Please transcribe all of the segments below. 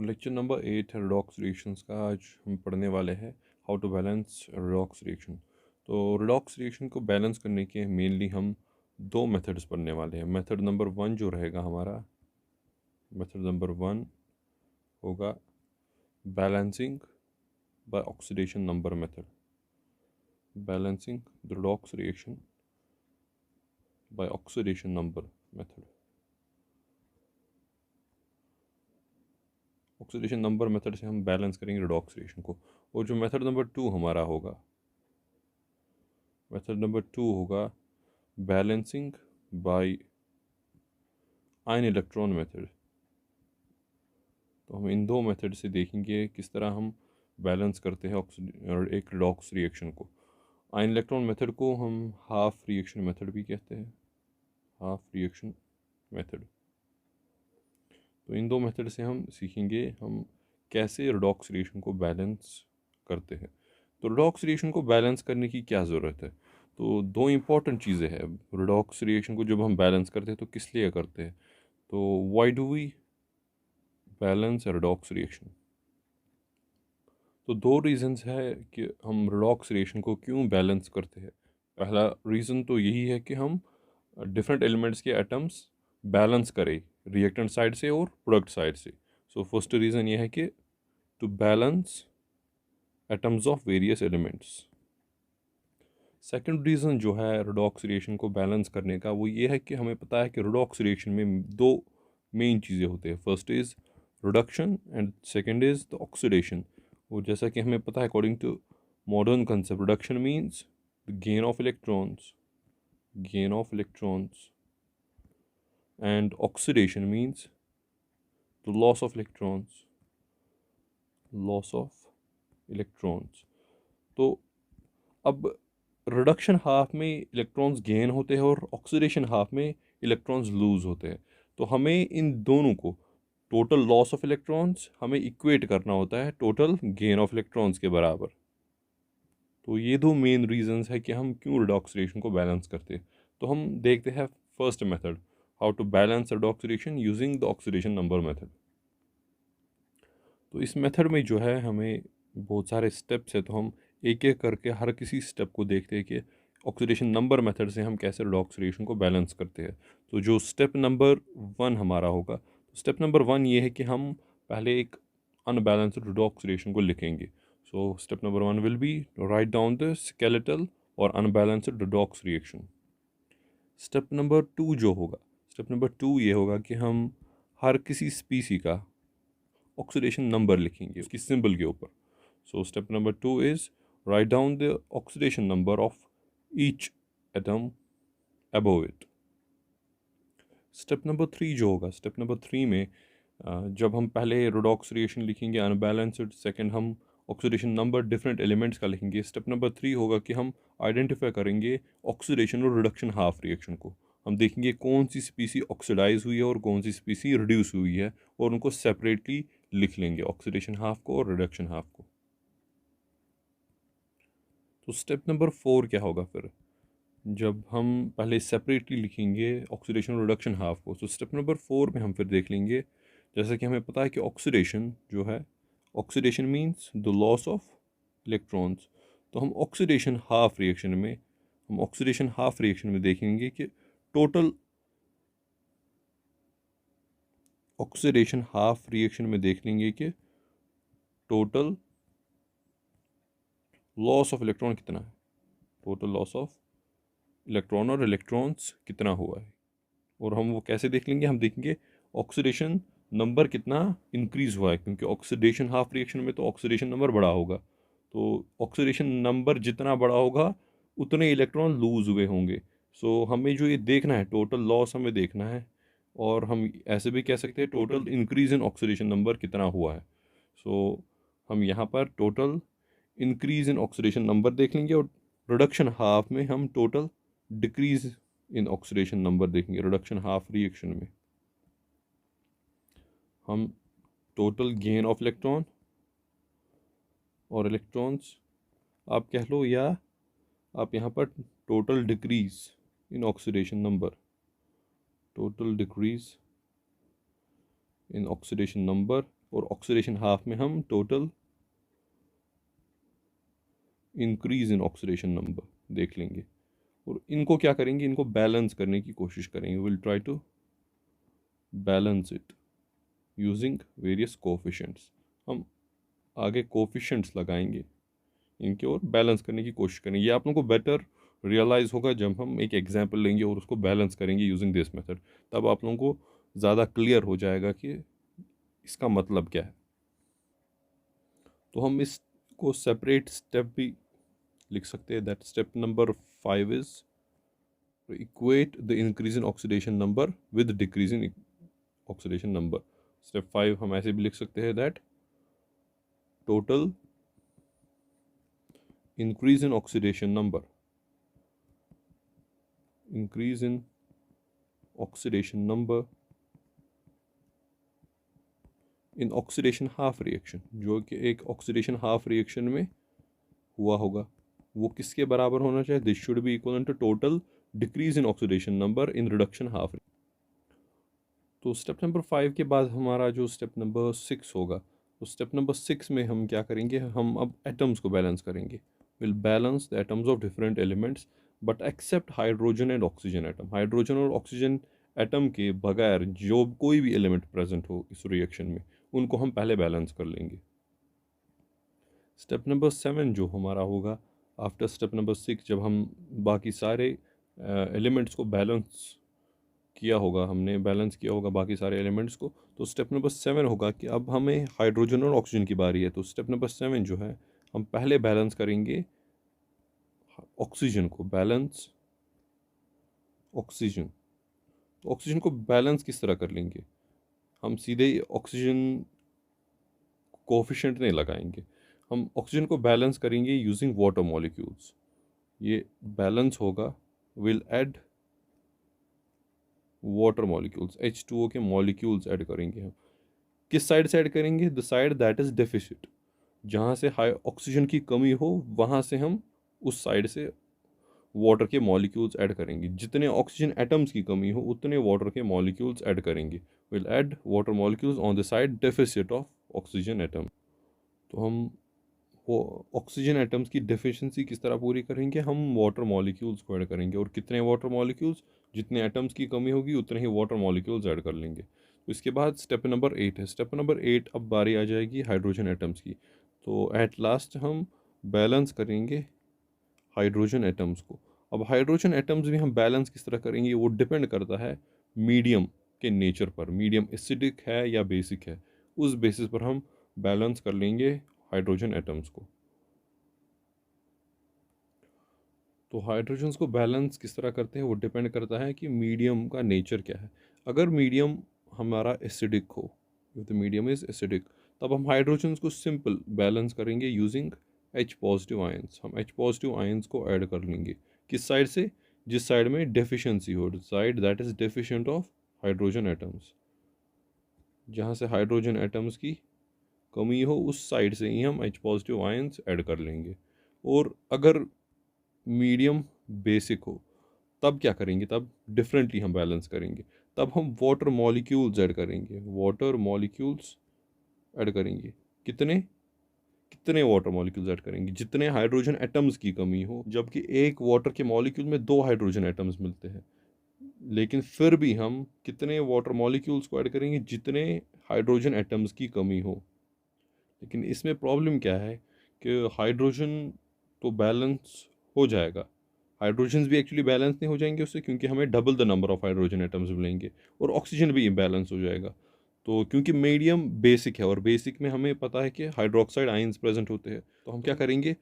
Lecture number 8 है redox reactions का। आज हम पढ़ने वाले हैं how to balance redox reaction. तो रिडॉक्स रिएक्शन को बैलेंस करने के मेनली हम दो मेथड्स पढ़ने वाले हैं। मेथड नंबर 1 जो रहेगा हमारा, मेथड नंबर 1 होगा balancing by oxidation number method. Balancing the redox reaction by oxidation number method. Oxidation number method से हम बैलेंस करेंगे रिडॉक्स रिएक्शन को। और जो मेथड नंबर 2 हमारा होगा, मेथड नंबर 2 होगा balancing by ion electron method. तो हम इन दो मेथड से देखेंगे किस तरह हम बैलेंस करते हैं एक रिडॉक्स रिएक्शन को। आयन इलेक्ट्रॉन मेथड को हम हाफ रिएक्शन मेथड भी कहते हैं, हाफ रिएक्शन मेथड। तो इन दो मेथड से हम सीखेंगे हम कैसे रिडॉक्स रिएक्शन को बैलेंस करते हैं। तो रिडॉक्स रिएक्शन को बैलेंस करने की क्या ज़रूरत है? तो दो इम्पॉर्टेंट चीज़ें हैं। रिडॉक्स रिएक्शन को जब हम बैलेंस करते हैं तो किस लिए करते हैं? तो why do we balance redox reaction? तो दो रीजंस है कि हम रिडॉक्स रिएक्शन को क्यों बैलेंस करते हैं। पहला रीज़न तो यही है कि हम डिफरेंट एलिमेंट्स के एटम्स बैलेंस करें रिएक्टेंट साइड से और प्रोडक्ट साइड से। सो फर्स्ट रीज़न ये है कि to balance atoms of various elements. Second reason जो है रिडॉक्स रिएक्शन को बैलेंस करने का, वो ये है कि हमें पता है कि रिडॉक्स रिएक्शन में दो मेन चीज़ें होते हैं। First is reduction and second is the oxidation. और जैसा कि हमें पता है according to modern concept, reduction means the gain of electrons, gain of electrons, and oxidation means the loss of electrons, loss of electrons। तो अब reduction half में electrons gain होते हैं और ऑक्सीडेशन हाफ में इलेक्ट्रॉन्स लूज होते हैं। तो हमें इन दोनों को, टोटल लॉस ऑफ इलेक्ट्रॉन्स हमें इक्वेट करना होता है टोटल गेन ऑफ इलेक्ट्रॉन्स के बराबर। तो ये दो मेन रीजंस है कि हम क्यों रिडॉक्स रिएक्शन को बैलेंस करते हैं। तो हम देखते हैं first method, how to balance redox reaction using the oxidation number method. तो इस मेथड में जो है हमें बहुत सारे स्टेप्स है, तो हम एक एक करके हर किसी स्टेप को देखते हैं कि ऑक्सीडेशन नंबर मेथड से हम कैसे रिडॉक्स रिएक्शन को बैलेंस करते हैं। तो जो स्टेप नंबर 1 हमारा होगा, तो स्टेप नंबर 1 ये है कि हम पहले एक अनबैलेंस्ड रिडॉक्स रिएक्शन को लिखेंगे। So step number 1 will be write down the skeletal और unbalanced redox reaction. Step number 2 जो होगा, स्टेप नंबर 2 ये होगा कि हम हर किसी स्पीसी का ऑक्सीडेशन नंबर लिखेंगे उसकी सिंबल के ऊपर। सो step number 2 is right down the oxidation number of each atom above it. Step number 3 जो होगा, स्टेप नंबर 3 में जब हम पहले रिडॉक्स रिएक्शन लिखेंगे अनबैलेंस्ड, सेकंड हम ऑक्सीडेशन नंबर डिफरेंट एलिमेंट्स का लिखेंगे। स्टेप नंबर 3 होगा कि हम आइडेंटिफाई करेंगे ऑक्सीडेशन और रिडक्शन हाफ रिएक्शन को। हम देखेंगे कौन सी स्पीसी ऑक्सीडाइज हुई है और कौन सी स्पीसी रिड्यूस हुई है, और उनको सेपरेटली लिख लेंगे, ऑक्सीडेशन हाफ को और रिडक्शन हाफ को। तो स्टेप नंबर 4 क्या होगा फिर, जब हम पहले सेपरेटली लिखेंगे ऑक्सीडेशन और रिडक्शन हाफ को। तो स्टेप नंबर 4 में हम फिर देख लेंगे, जैसा कि हमें पता है कि ऑक्सीडेशन जो है, oxidation means the loss of electrons. तो हम ऑक्सीडेशन हाफ रिएक्शन में, हम ऑक्सीडेशन हाफ रिएक्शन में देखेंगे कि टोटल ऑक्सीडेशन हाफ रिएक्शन में देख लेंगे कि टोटल लॉस ऑफ इलेक्ट्रॉन कितना है, टोटल लॉस ऑफ इलेक्ट्रॉन और इलेक्ट्रॉन्स कितना हुआ है। और हम वो कैसे देख लेंगे, हम देखेंगे ऑक्सीडेशन नंबर कितना इंक्रीज हुआ है, क्योंकि ऑक्सीडेशन हाफ रिएक्शन में तो ऑक्सीडेशन नंबर बड़ा होगा। तो ऑक्सीडेशन नंबर जितना बड़ा होगा उतने इलेक्ट्रॉन लूज हुए होंगे। सो हमें जो ये देखना है, टोटल लॉस हमें देखना है, और हम ऐसे भी कह सकते हैं total increase in oxidation number कितना हुआ है। सो हम यहाँ पर total increase in oxidation number देख लेंगे, और रिडक्शन हाफ में हम total decrease in oxidation number देखेंगे। रिडक्शन हाफ रिएक्शन में हम टोटल गेन ऑफ इलेक्ट्रॉन और इलेक्ट्रॉन्स आप कह लो, या आप यहाँ पर total decrease in oxidation number, total decrease in oxidation number और ऑक्सीडेशन हाफ में हम total increase in oxidation number देख लेंगे, और इनको क्या करेंगे, इनको बैलेंस करने की कोशिश करेंगे। Will try to balance it using various coefficients. हम आगे कोफिशेंट्स लगाएंगे इनके और बैलेंस करने की कोशिश करेंगे। ये आप लोगों को बेटर रियलाइज़ होगा जब हम एक एग्जांपल लेंगे और उसको बैलेंस करेंगे यूजिंग दिस मेथड। तब आप लोगों को ज़्यादा क्लियर हो जाएगा कि इसका मतलब क्या है। तो हम इसको सेपरेट स्टेप भी लिख सकते हैं। That step number 5 is equate the increase in oxidation number with decrease in oxidation number. Step 5 हम ऐसे भी लिख सकते हैं that total increase in oxidation number, increase in oxidation number in oxidation half reaction, जो कि एक oxidation half reaction में हुआ होगा, वो किसके बराबर होना चाहिए? This should be equal to total decrease in oxidation number in reduction half. तो स्टेप नंबर 5 के बाद हमारा जो स्टेप नंबर 6 होगा, तो स्टेप नंबर 6 में हम क्या करेंगे, हम अब एटम्स को बैलेंस करेंगे। Will balance the atoms of different elements but except hydrogen and oxygen atom. Hydrogen और ऑक्सीजन एटम के बगैर जो कोई भी एलिमेंट प्रेजेंट हो इस रिएक्शन में, उनको हम पहले बैलेंस कर लेंगे। स्टेप नंबर 7 जो हमारा होगा आफ्टर स्टेप नंबर 6, जब हम बाकी सारे एलिमेंट्स को बैलेंस किया होगा, हमने बैलेंस किया होगा बाकी सारे एलिमेंट्स को, तो स्टेप नंबर 7 होगा कि अब हमें हाइड्रोजन और ऑक्सीजन की बारी है। तो स्टेप नंबर 7 जो है, हम पहले बैलेंस करेंगे ऑक्सीजन को। Balance oxygen. तो ऑक्सीजन को बैलेंस किस तरह कर लेंगे, हम सीधे ऑक्सीजन कोफिशिएंट नहीं लगाएंगे, हम ऑक्सीजन को बैलेंस करेंगे यूजिंग वाटर मॉलिक्यूल्स। ये बैलेंस होगा, will add water molecules, H2O के मॉलिक्यूल्स ऐड करेंगे हम। किस साइड से ऐड करेंगे? The side that is deficit. जहाँ से हाई ऑक्सीजन की कमी हो वहाँ से हम उस साइड से वाटर के मॉलिक्यूल्स ऐड करेंगे। जितने ऑक्सीजन एटम्स की कमी हो उतने वाटर के मॉलिक्यूल्स ऐड करेंगे। Will add water molecules on the side deficit of oxygen atom. तो हम वो ऑक्सीजन एटम्स की डेफिशिएंसी किस तरह पूरी करेंगे, हम वाटर मॉलिक्यूल्स को ऐड करेंगे। और कितने वाटर मॉलिक्यूल्स? जितने एटम्स की कमी होगी उतने ही वाटर मॉलिक्यूल्स ऐड कर लेंगे। तो इसके बाद स्टेप नंबर 8 है। स्टेप नंबर 8 अब बारी आ जाएगी हाइड्रोजन एटम्स की। तो एट लास्ट हम बैलेंस करेंगे हाइड्रोजन एटम्स को। अब हाइड्रोजन एटम्स भी हम बैलेंस किस तरह करेंगे, वो डिपेंड करता है मीडियम के नेचर पर। मीडियम एसिडिक है या बेसिक है, उस बेसिस पर हम बैलेंस कर लेंगे हाइड्रोजन एटम्स को। तो हाइड्रोजन्स को बैलेंस किस तरह करते हैं, वो डिपेंड करता है कि मीडियम का नेचर क्या है। अगर मीडियम हमारा एसिडिक हो, if the medium is acidic, तब हम हाइड्रोजन्स को सिंपल बैलेंस करेंगे यूजिंग H पॉजिटिव आयंस। हम H पॉजिटिव आयंस को ऐड कर लेंगे किस साइड से? जिस साइड में डेफिशिएंसी हो, side that is deficient of hydrogen atoms. जहाँ से हाइड्रोजन एटम्स की कमी हो उस साइड से ही हम H पॉजिटिव आयंस ऐड कर लेंगे। और अगर मीडियम बेसिक हो तब क्या करेंगे, तब डिफरेंटली हम बैलेंस करेंगे। तब हम वाटर मॉलिक्यूल्स ऐड करेंगे, वाटर मॉलिक्यूल्स ऐड करेंगे। कितने कितने वाटर मॉलिक्यूल्स ऐड करेंगे? जितने हाइड्रोजन एटम्स की कमी हो। जबकि एक वाटर के मॉलिक्यूल में 2 हाइड्रोजन एटम्स मिलते हैं, लेकिन फिर भी हम कितने वाटर मॉलिक्यूल्स को ऐड करेंगे? जितने हाइड्रोजन एटम्स की कमी हो। लेकिन इसमें प्रॉब्लम क्या है कि हाइड्रोजन तो बैलेंस हो जाएगा, हाइड्रोजन्स भी एक्चुअली बैलेंस नहीं हो जाएंगे उससे, क्योंकि हमें double the number of hydrogen atoms मिलेंगे। और ऑक्सीजन भी इम्बैलेंस हो जाएगा। तो क्योंकि मीडियम बेसिक है और बेसिक में हमें पता है कि हाइड्रोक्साइड आयंस प्रेजेंट होते हैं, तो हम क्या करेंगे,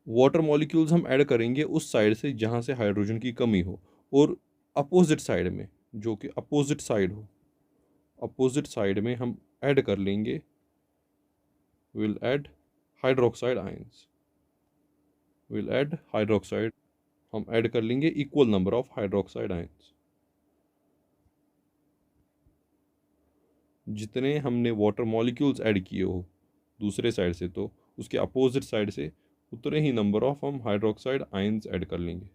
वाटर मॉलिक्यूल्स हम ऐड करेंगे उस साइड से जहाँ से हाइड्रोजन की कमी हो। और अपोजिट साइड में, जो कि अपोजिट साइड हो, अपोजिट साइड में हम ऐड कर लेंगे, will add hydroxide ions. Will add hydroxide, हम ऐड कर लेंगे equal number of hydroxide ions. जितने हमने वाटर मॉलिक्यूल्स ऐड किए हो दूसरे साइड से, तो उसके अपोजिट साइड से उतने ही नंबर ऑफ हम हाइड्रोक्साइड आयंस ऐड कर लेंगे।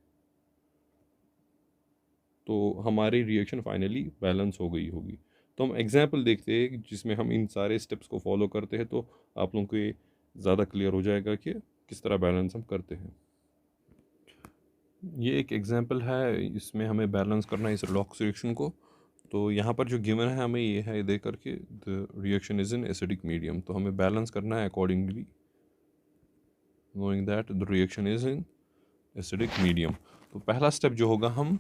तो हमारी रिएक्शन फाइनली बैलेंस हो गई होगी। तो हम एग्जाम्पल देखते हैं जिसमें हम इन सारे स्टेप्स को फॉलो करते हैं, तो आप लोगों को ये ज़्यादा क्लियर हो जाएगा कि किस तरह बैलेंस हम करते हैं। ये एक एग्जाम्पल है, इसमें हमें बैलेंस करना है इस लॉक्स रिएक्शन को। तो यहाँ पर जो गिवन है हमें ये है दे करके the reaction is in acidic medium, तो हमें बैलेंस करना है accordingly knowing that the reaction is in acidic medium. तो पहला स्टेप जो होगा, हम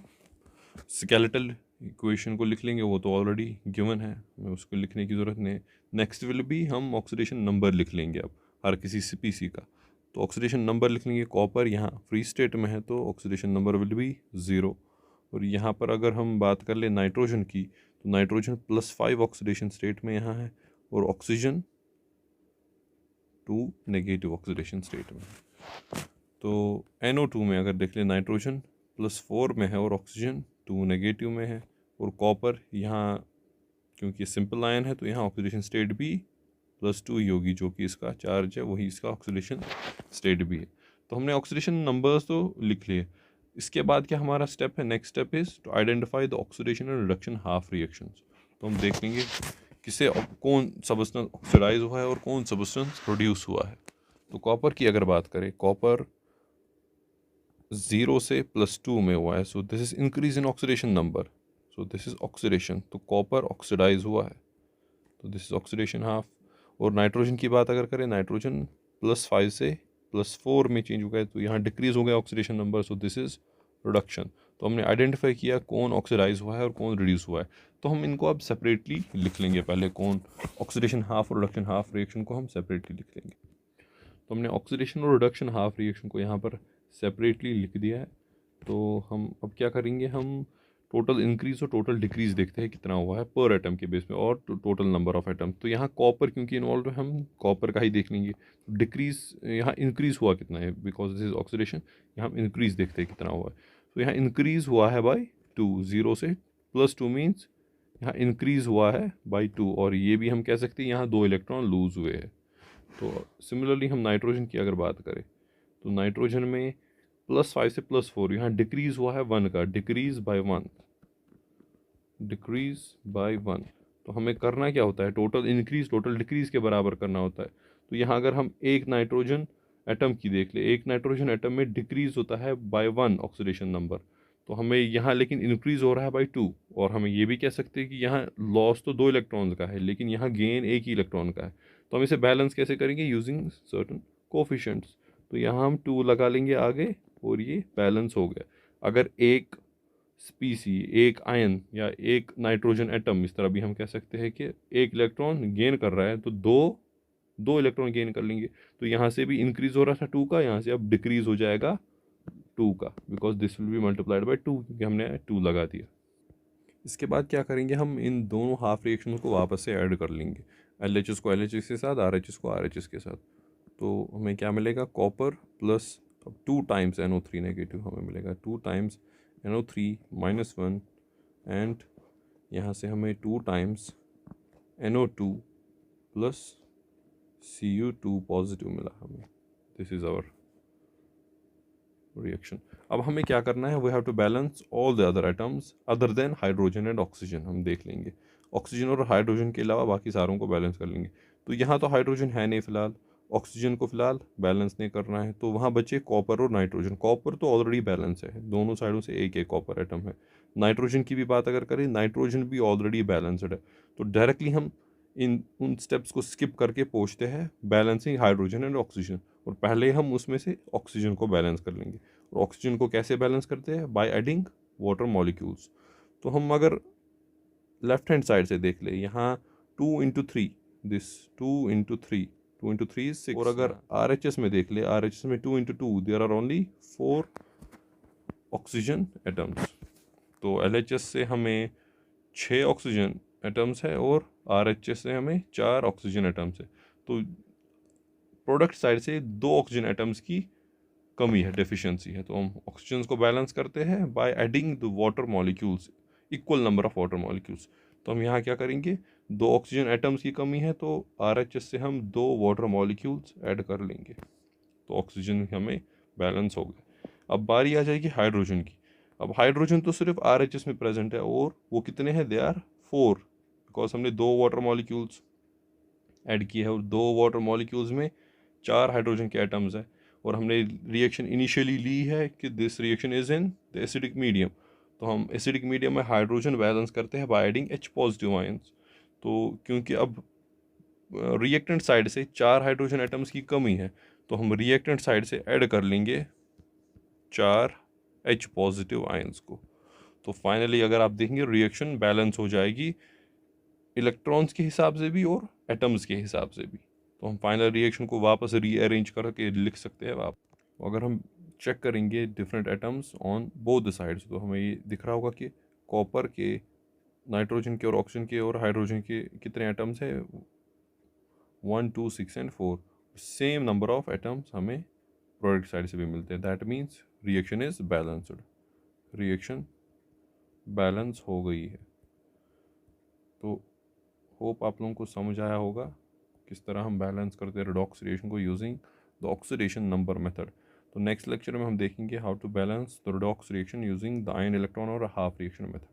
स्केलेटल इक्वेशन को लिख लेंगे, वो तो ऑलरेडी गिवन है, हमें उसको लिखने की ज़रूरत नहीं है। नेक्स्ट विल भी हम ऑक्सीडेशन नंबर लिख लेंगे अब हर किसी स्पीसी का। तो ऑक्सीडेशन नंबर लिख लेंगे, कॉपर यहाँ फ्री स्टेट में है तो ऑक्सीडेशन नंबर विल बी 0। और यहाँ पर अगर हम बात कर ले नाइट्रोजन की, तो नाइट्रोजन +5 ऑक्सीडेशन स्टेट में यहाँ है, और ऑक्सीजन 2 नेगेटिव ऑक्सीडेशन स्टेट में। तो NO2 में अगर देख ले, नाइट्रोजन +4 में है और ऑक्सीजन 2 नेगेटिव में है, और कॉपर यहाँ क्योंकि सिंपल आयन है तो यहाँ ऑक्सीडेशन स्टेट भी +2 ही होगी, जो कि इसका चार्ज है वही इसका ऑक्सीडेशन स्टेट भी है। तो हमने ऑक्सीडेशन नंबर्स तो लिख लिए। इसके बाद क्या हमारा स्टेप है, next step is to identify the oxidation and reduction half reactions. तो हम देख लेंगे किसे कौन सब्सटेंस ऑक्सीडाइज हुआ है और कौन सब्सटेंस प्रोड्यूस हुआ है। तो कॉपर की अगर बात करें, कॉपर 0 से +2 में हुआ है, so this is increase in oxidation number, so this is oxidation. तो कॉपर ऑक्सीडाइज हुआ है, तो दिस इज ऑक्सीडेशन हाफ। और नाइट्रोजन की बात अगर करें, नाइट्रोजन +5 से +4 में चेंज हो गया, तो यहाँ डिक्रीज हो गया oxidation number, so this is reduction. तो हमने आइडेंटिफाई किया कौन ऑक्सीडाइज हुआ है और कौन रिड्यूस हुआ है। तो हम इनको अब सेपरेटली लिख लेंगे, पहले कौन ऑक्सीडेशन हाफ और रिडक्शन हाफ रिएक्शन को हम सेपरेटली लिख लेंगे। तो हमने ऑक्सीडेशन और रिडक्शन हाफ रिएक्शन को यहाँ पर सेपरेटली लिख दिया है। तो हम अब क्या करेंगे, हम टोटल इंक्रीज और टोटल डिक्रीज देखते हैं कितना हुआ है पर एटम के बेस में, और टोटल नंबर ऑफ एटम। तो यहाँ कॉपर क्योंकि इन्वॉल्व है, हम कॉपर का ही देख लेंगे। डिक्रीज यहाँ इंक्रीज हुआ कितना है, बिकॉज दिस इज ऑक्सीडेशन, यहाँ हम इंक्रीज देखते हैं कितना हुआ है। तो यहाँ इंक्रीज हुआ है बाई 2, 0 से +2 मीन्स यहाँ इंक्रीज हुआ है बाई 2, और ये भी हम कह सकते हैं यहाँ 2 इलेक्ट्रॉन लूज हुए हैं। तो सिमिलरली हम नाइट्रोजन की अगर बात करें, तो नाइट्रोजन में +5 से +4 यहाँ डिक्रीज हुआ है 1 का, डिक्रीज बाय 1, डिक्रीज बाय 1। तो हमें करना क्या होता है, टोटल इंक्रीज टोटल डिक्रीज के बराबर करना होता है। तो यहाँ अगर हम एक नाइट्रोजन एटम की देख ले, एक नाइट्रोजन एटम में डिक्रीज होता है बाय 1 ऑक्सीडेशन नंबर, तो हमें यहाँ लेकिन इंक्रीज हो रहा है बाय 2। और हम ये भी कह सकते हैं कि यहाँ लॉस तो 2 इलेक्ट्रॉन्स का है, लेकिन यहाँ गेन एक ही इलेक्ट्रॉन का है। तो हम इसे बैलेंस कैसे करेंगे, यूजिंग सर्टन कोफिशिएंट्स। तो यहाँ हम 2 लगा लेंगे आगे, और ये बैलेंस हो गया। अगर एक स्पीसी, एक आयन या एक नाइट्रोजन एटम, इस तरह भी हम कह सकते हैं कि एक इलेक्ट्रॉन गेन कर रहा है, तो दो इलेक्ट्रॉन गेन कर लेंगे। तो यहाँ से भी इंक्रीज हो रहा था 2 का, यहाँ से अब डिक्रीज हो जाएगा 2 का, because this will be multiplied by 2, क्योंकि हमने 2 लगा दिया। इसके बाद क्या करेंगे, हम इन दोनों हाफ रिएक्शन को वापस से ऐड कर लेंगे, LHS को LHS के साथ, RHS को RHS के साथ। तो हमें क्या मिलेगा, कॉपर प्लस अब 2 टाइम्स NO3 नेगेटिव हमें मिलेगा, 2 टाइम्स NO3 -1, एंड यहाँ से हमें 2 times NO2 plus Cu2 positive मिला हमें। This is our reaction. अब हमें क्या करना है, we have to balance all the other atoms other than hydrogen and oxygen. हम देख लेंगे ऑक्सीजन और हाइड्रोजन के अलावा बाकी सारों को बैलेंस कर लेंगे। तो यहाँ तो हाइड्रोजन है नहीं फिलहाल, ऑक्सीजन को फिलहाल बैलेंस नहीं करना है, तो वहाँ बचे कॉपर और नाइट्रोजन। कॉपर तो ऑलरेडी बैलेंस है, दोनों साइडों से एक एक कॉपर एटम है। नाइट्रोजन की भी बात अगर करें, नाइट्रोजन भी ऑलरेडी बैलेंसड है। तो डायरेक्टली हम इन उन स्टेप्स को स्किप करके पहुँचते हैं बैलेंसिंग हाइड्रोजन एंड ऑक्सीजन, और पहले हम उसमें से ऑक्सीजन को बैलेंस कर लेंगे। और ऑक्सीजन को कैसे बैलेंस करते हैं, बाय एडिंग वाटर मॉलिक्यूल्स। तो हम अगर लेफ्ट हैंड साइड से देख ले, यहाँ 2 × 3, दिस 2 × 3, 2 × 3 is 6। और अगर RHS में देख ले, RHS में 2 × 2, there are only 4 oxygen atoms. तो LHS से हमें 6 ऑक्सीजन एटम्स है और RHS से हमें 4 ऑक्सीजन एटम्स है। तो प्रोडक्ट साइड से 2 ऑक्सीजन एटम्स की कमी है, डेफिशिएंसी है। तो हम ऑक्सीजन को बैलेंस करते हैं by adding the water molecules, equal number of water molecules. तो हम यहाँ क्या करेंगे, 2 ऑक्सीजन एटम्स की कमी है, तो RHS से हम 2 वाटर मॉलिक्यूल्स ऐड कर लेंगे, तो ऑक्सीजन हमें बैलेंस हो गया। अब बारी आ जाएगी हाइड्रोजन की। अब हाइड्रोजन तो सिर्फ RHS में प्रेजेंट है, और वो कितने हैं, दे आर 4, बिकॉज हमने 2 वाटर मॉलिक्यूल्स ऐड किए हैं और 2 वाटर मॉलिक्यूल्स में 4 हाइड्रोजन के एटम्स है और हमने रिएक्शन इनिशियली ली है कि this reaction is in the acidic medium. तो हम एसिडिक मीडियम में हाइड्रोजन बैलेंस करते हैं by adding H positive ions. तो क्योंकि अब रिएक्टेंट साइड से 4 हाइड्रोजन एटम्स की कमी है तो हम रिएक्टेंट साइड से ऐड कर लेंगे 4 H पॉजिटिव आयंस को। तो फाइनली अगर आप देखेंगे रिएक्शन बैलेंस हो जाएगी इलेक्ट्रॉन्स के हिसाब से भी और एटम्स के हिसाब से भी। तो हम फाइनल रिएक्शन को वापस रीअरेंज करके लिख सकते हैं आप। अगर हम चेक करेंगे different atoms on both the sides तो हमें ये दिख रहा होगा कि कॉपर के, नाइट्रोजन के और ऑक्सीजन के और हाइड्रोजन के कितने एटम्स है 1 2 6 and 4। Same number of atoms हमें प्रोडक्ट साइड से भी मिलते हैं। That means reaction is balanced, reaction balance हो गई है। तो होप आप लोगों को समझ आया होगा किस तरह हम बैलेंस करते हैं रेडॉक्स रिएक्शन को using the oxidation number method. तो नेक्स्ट लेक्चर में हम देखेंगे how to balance the redox reaction using the ion electron और हाफ रिएक्शन मेथड।